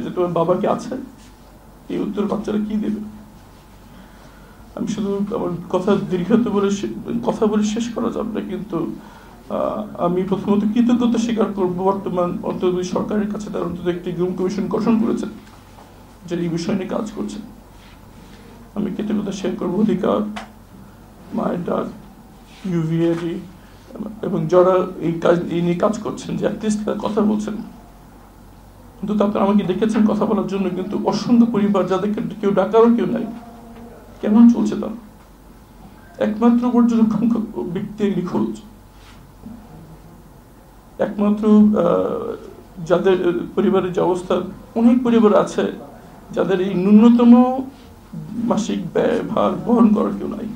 যে তোমার বাবা কি আছে, এই উত্তর বাচ্চারা কি দেবে? আমি শুধু আমার কথা দীর্ঘত বলে কথা বলে শেষ করা যাবে না, কিন্তু আমি প্রথমত কৃতজ্ঞতা স্বীকার করব বর্তমান অন্তর্বর্তী সরকারের কাছে, তারা অন্তত একটি গুম কমিশন গঠন করেছেন যে এই বিষয় নিয়ে কাজ করছে। আমি কৃতজ্ঞতা শেয়ার করবো অধিকার, মায়ের ডাক, ইউভিএডি এবং যারা এই নিয়ে কাজ করছেন, যে অ্যাটলিস্ট কথা বলছেন। কিন্তু আপনারা আমাকে ডেকেছেন কথা বলার জন্য, কিন্তু অসংখ্য পরিবার যাদেরকে কেউ ডাকারও কেউ নাই, কেমন চলছে তা? একমাত্র পর্যবেক্ষণ ব্যক্তি নিখোঁজ, একমাত্র যাদের পরিবারের যে অবস্থা, অনেক পরিবার আছে যাদের এই ন্যূনতম মাসিক ব্যয় ভার বহন করার কেউ নাই।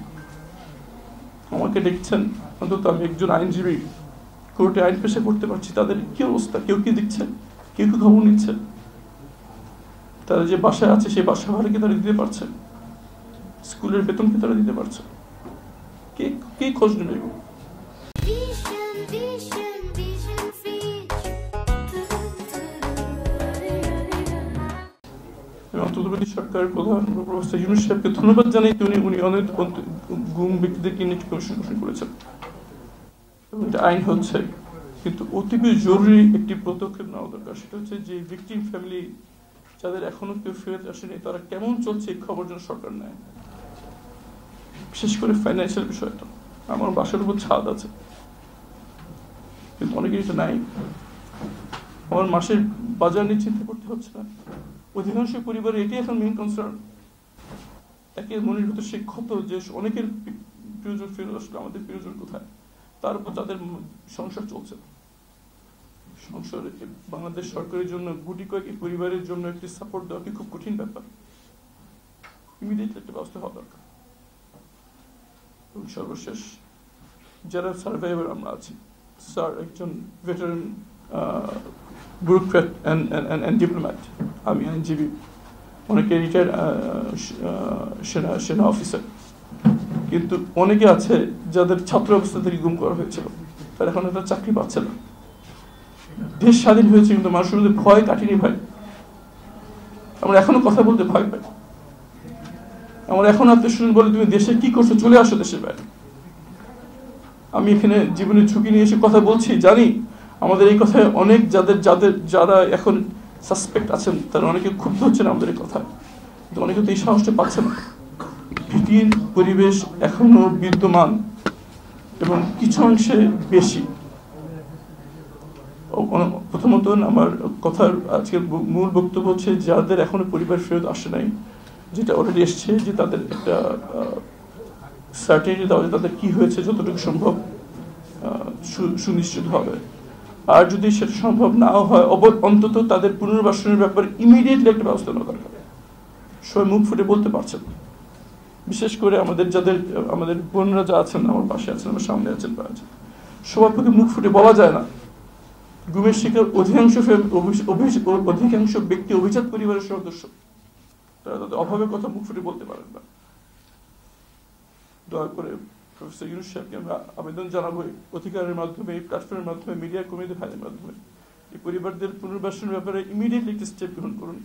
আমাকে দেখছেন, অন্তত আমি একজন আইনজীবী, কোর্টে আইন পেশা করতে পারছি, তাদের কি অবস্থা? কেউ কি দিচ্ছে? কেউ কি খবর নিচ্ছে? তারা যে বাসায় আছে সেই বাসা ভাড়া কি তারা দিতে পারছে? স্কুলের বেতন কি তারা দিতে পারছে? কে খোঁজ নেবে? অন্তর্বর্তী সরকারের প্রধান প্রফেসর ইউনূস সাহেবকে ধন্যবাদ জানাই। উনি অনেক গুম ব্যক্তিদেরকে নিয়ে কমিশন গঠন করেছেন এবং এটা আইন হচ্ছে, কিন্তু অতীব জরুরি একটি পদক্ষেপ নেওয়া দরকার। সেটা হচ্ছে যে ভিকটিম ফ্যামিলি যাদের এখনো কেউ ফেরত আসেনি, তারা কেমন চলছে এই খবর যেন সরকার নেয়। বিশেষ করে ফাইন্যান্সিয়াল বিষয়টা। আমার বাসার উপর ছাদ আছে, কিন্তু অনেকের এটা নাই। আমার মাসের বাজার নিয়ে চিন্তা করতে হচ্ছে না। অধিকাংশ পরিবারে এটি এখন মেইন কনসার্ন। একে মনের ভিতর সে ক্ষত যে অনেকের প্রিয়জন ফেরত আসলো, আমাদের প্রিয়জন কোথায়? তার উপর তাদের সংসার চলছে। সংসার বাংলাদেশ সরকারের জন্য গুটি কয়েক পরিবারের জন্য একটি সাপোর্ট দেওয়া কি খুব কঠিন ব্যাপার। ইমিডিয়েটলি একটা ব্যবস্থা হওয়া দরকার। এবং সর্বশেষ যারা সার্ভাইভার আমরা আছি, স্যার একজন ভেটারান ব্যুরোক্র্যাট অ্যান্ড ডিপ্লোম্যাট, আমি আইনজীবী, অনেকে রিটায়ার্ড সেনা অফিসার, কিন্তু অনেকে আছে যাদের ছাত্র অবস্থা থেকে গুম করা হয়েছিল, তারা এখন একটা চাকরি পাচ্ছে না। দেশ স্বাধীন হয়েছে, কিন্তু মানুষের মধ্যে ভয় কাটেনি ভাই। আমরা এখনো কথা বলতে ভয় পাই। আমরা এখন আত্মীয় বলে তুমি দেশে কি করছো, চলে আসো দেশের বাইরে। আমি এখানে জীবনের ঝুঁকি নিয়ে এসে কথা বলছি, জানি আমাদের এই কথায় অনেক যারা এখন সাসপেক্ট আছেন তারা অনেকে ক্ষুব্ধ হচ্ছেন আমাদের এই কথায়, কিন্তু অনেকে তো এই সাহসটা পাচ্ছে না। ভীতির পরিবেশ এখনো বিদ্যমান এবং কিছু অংশে বেশি। প্রথমত আমার কথার আজকের মূল বক্তব্য হচ্ছে যাদের এখনো পরিবার ফেরত আসে নাই, যেটা অলরেডি এসছে, যে তাদের একটা সার্টেনিটি দেওয়া, তাদের কি হয়েছে যতটুকু সম্ভব সুনিশ্চিত হবে। আর যদি সেটা সম্ভব নাও হয়, অন্তত তাদের পুনর্বাসনের ব্যাপারে ইমিডিয়েটলি একটা ব্যবস্থা নেওয়া দরকার। সবাই মুখ ফুটে বলতে পারছেন, বিশেষ করে আমাদের বোনরা যা আছেন, আমার পাশে আছেন, আমার সামনে আছেন, সবার পক্ষে মুখ ফুটে বলা যায় না। গুমের শিকার অধিকাংশ ব্যক্তি অভিজাত পরিবারের সদস্য, তারা তাদের অভাবের কথা মুখ ফুটে বলতে পারেন না। দয়া করে প্রফেসর ইউনূস সাহেবকে আমরা আবেদন জানাবো, অধিকারের মাধ্যমে, এই প্ল্যাটফর্মের মাধ্যমে, মিডিয়া কমিউনিটি ফাইলের মাধ্যমে এই পরিবারদের পুনর্বাসনের ব্যাপারে ইমিডিয়েটলি একটি স্টেপ গ্রহণ করুন।